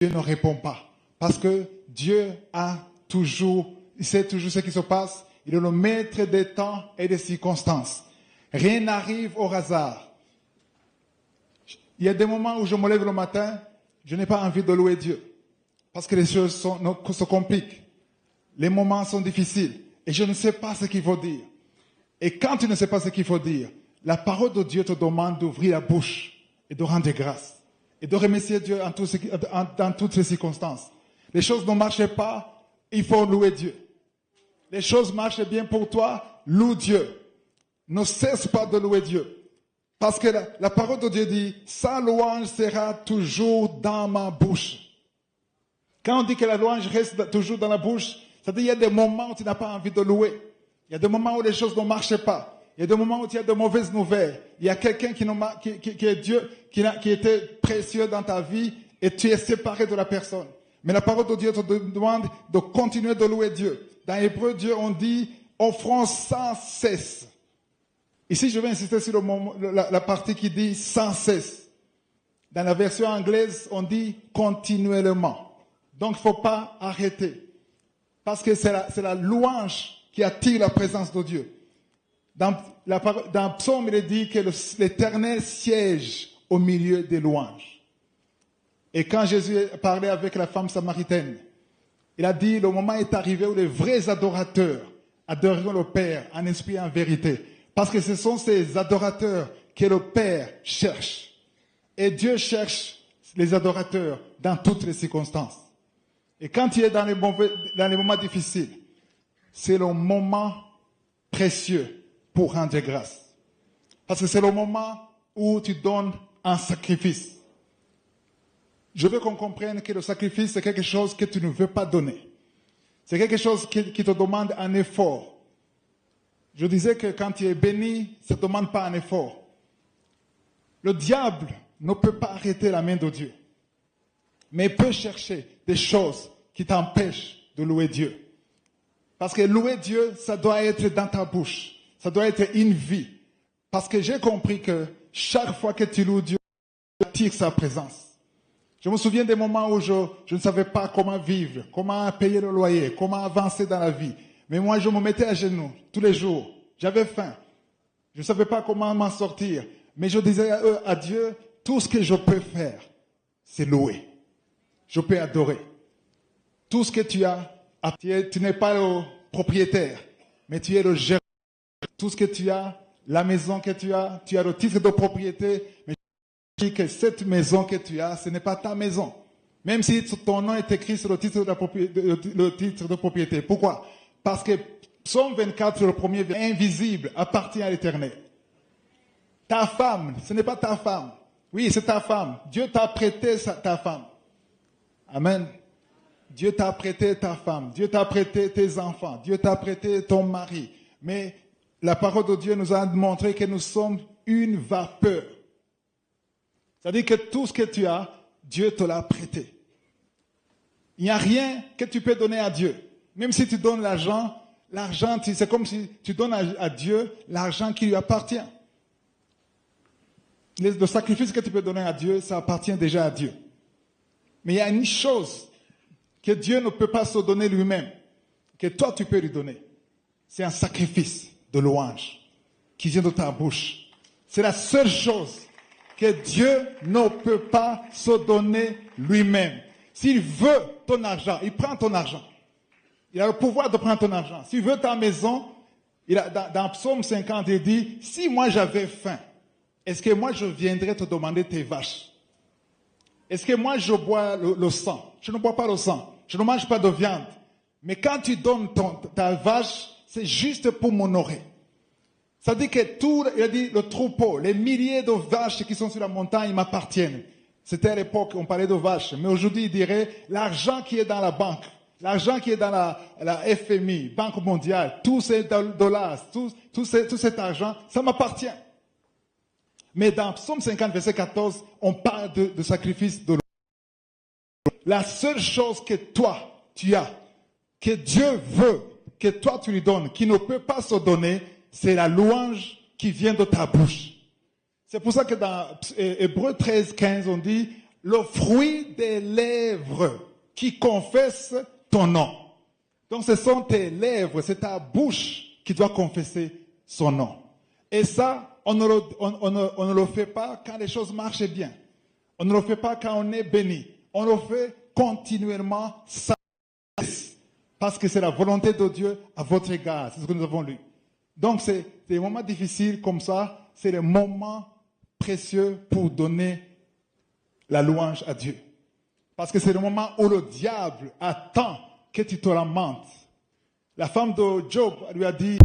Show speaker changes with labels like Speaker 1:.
Speaker 1: Dieu ne répond pas. Parce que Dieu il sait toujours ce qui se passe. Il est le maître des temps et des circonstances. Rien n'arrive au hasard. Il y a des moments où je me lève le matin, je n'ai pas envie de louer Dieu. Parce que les choses se compliquent. Les moments sont difficiles. Et je ne sais pas ce qu'il faut dire. Et quand tu ne sais pas ce qu'il faut dire, la parole de Dieu te demande d'ouvrir la bouche et de rendre grâce. Et de remercier Dieu dans toutes ces circonstances. Les choses ne marchent pas, il faut louer Dieu. Les choses marchent bien pour toi, loue Dieu. Ne cesse pas de louer Dieu. Parce que la parole de Dieu dit, sa louange sera toujours dans ma bouche. Quand on dit que la louange reste toujours dans la bouche, ça veut dire qu'il y a des moments où tu n'as pas envie de louer. Il y a des moments où les choses ne marchent pas. Il y a des moments où tu as de mauvaises nouvelles. Il y a quelqu'un qui est Dieu, qui était précieux dans ta vie et tu es séparé de la personne. Mais la parole de Dieu te demande de continuer de louer Dieu. Dans Hébreu, Dieu, on dit, offrons sans cesse. Ici, je vais insister sur la partie qui dit sans cesse. Dans la version anglaise, on dit continuellement. Donc, il ne faut pas arrêter. Parce que c'est la louange qui attire la présence de Dieu. Dans Psaume, il est dit que l'Éternel siège au milieu des louanges. Et quand Jésus parlait avec la femme samaritaine, il a dit, le moment est arrivé où les vrais adorateurs adoreront le Père en esprit et en vérité. Parce que ce sont ces adorateurs que le Père cherche. Et Dieu cherche les adorateurs dans toutes les circonstances. Et quand tu es dans les moments difficiles, c'est le moment précieux pour rendre grâce. Parce que c'est le moment où tu donnes un sacrifice. Je veux qu'on comprenne que le sacrifice, c'est quelque chose que tu ne veux pas donner. C'est quelque chose qui te demande un effort. Je disais que quand tu es béni, ça ne demande pas un effort. Le diable ne peut pas arrêter la main de Dieu. Mais il peut chercher des choses qui t'empêchent de louer Dieu. Parce que louer Dieu, ça doit être dans ta bouche. Ça doit être une vie. Parce que j'ai compris que chaque fois que tu loues Dieu, tu attires sa présence. Je me souviens des moments où je ne savais pas comment vivre, comment payer le loyer, comment avancer dans la vie. Mais moi, je me mettais à genoux tous les jours. J'avais faim. Je ne savais pas comment m'en sortir. Mais je disais à Dieu, tout ce que je peux faire, c'est louer. Je peux adorer. Tout ce que tu as, tu n'es pas le propriétaire, mais tu es le gérant. Tout ce que tu as, la maison que tu as le titre de propriété, mais je dis que cette maison que tu as, ce n'est pas ta maison. Même si ton nom est écrit sur le titre de propriété. Pourquoi? Parce que Psaume 24, le premier verset, invisible, appartient à l'Éternel. Ta femme, ce n'est pas ta femme. Oui, c'est ta femme. Dieu t'a prêté ta femme. Amen. Dieu t'a prêté ta femme. Dieu t'a prêté tes enfants. Dieu t'a prêté ton mari. Mais la parole de Dieu nous a montré que nous sommes une vapeur. C'est-à-dire que tout ce que tu as, Dieu te l'a prêté. Il n'y a rien que tu peux donner à Dieu. Même si tu donnes l'argent, c'est comme si tu donnes à Dieu l'argent qui lui appartient. Le sacrifice que tu peux donner à Dieu, ça appartient déjà à Dieu. Mais il y a une chose que Dieu ne peut pas se donner lui-même, que toi tu peux lui donner. C'est un sacrifice de louange qui vient de ta bouche. C'est la seule chose que Dieu ne peut pas se donner lui-même. S'il veut ton argent, il prend ton argent. Il a le pouvoir de prendre ton argent. S'il veut ta maison, dans Psaume 50, il dit, si moi j'avais faim, est-ce que moi je viendrais te demander tes vaches? Est-ce que moi je bois le sang? Je ne bois pas le sang. Je ne mange pas de viande. Mais quand tu donnes ta vache, c'est juste pour m'honorer. Ça dit que il a dit le troupeau, les milliers de vaches qui sont sur la montagne m'appartiennent. C'était à l'époque, on parlait de vaches. Mais aujourd'hui, il dirait l'argent qui est dans la banque, l'argent qui est dans la FMI, Banque mondiale, tous ces dollars, tout cet argent, ça m'appartient. Mais dans Psaume 50, verset 14, on parle de sacrifice de l'eau. La seule chose que toi, tu as, que Dieu veut, que toi tu lui donnes, qui ne peut pas se donner, c'est la louange qui vient de ta bouche. C'est pour ça que dans Hébreu 13, 15, on dit, le fruit des lèvres qui confessent ton nom. Donc ce sont tes lèvres, c'est ta bouche qui doit confesser son nom. Et ça, on ne le fait pas quand les choses marchent bien. On ne le fait pas quand on est béni. On le fait continuellement parce que c'est la volonté de Dieu à votre égard. C'est ce que nous avons lu. Donc c'est des moments difficiles comme ça, c'est les moments précieux pour donner la louange à Dieu. Parce que c'est le moment où le diable attend que tu te lamentes. La femme de Job lui a dit...